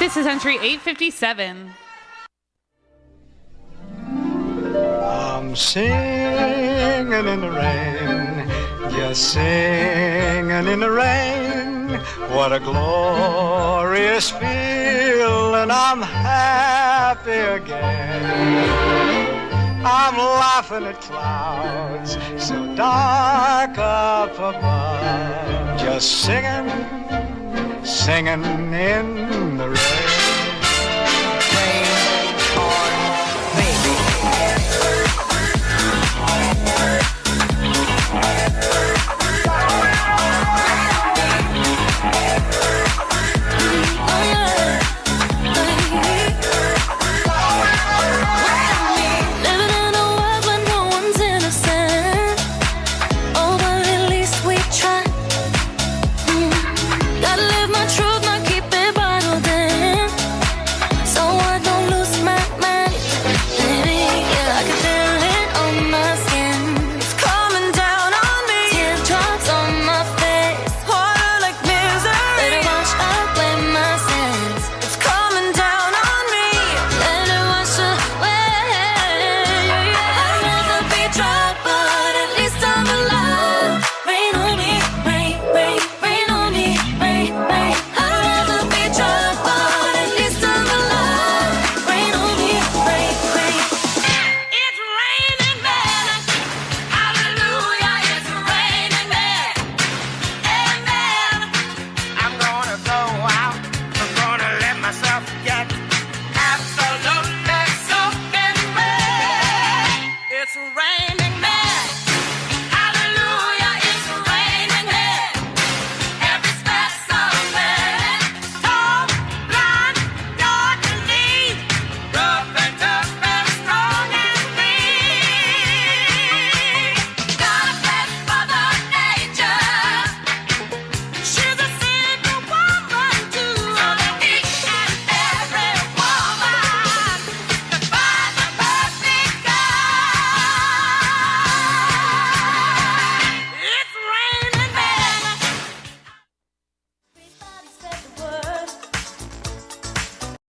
This is entry 857. I'm singing in the rain, just singing in the rain. What a glorious feeling, I'm happy again. I'm laughing at clouds so dark up above, just singing, singing in the rain.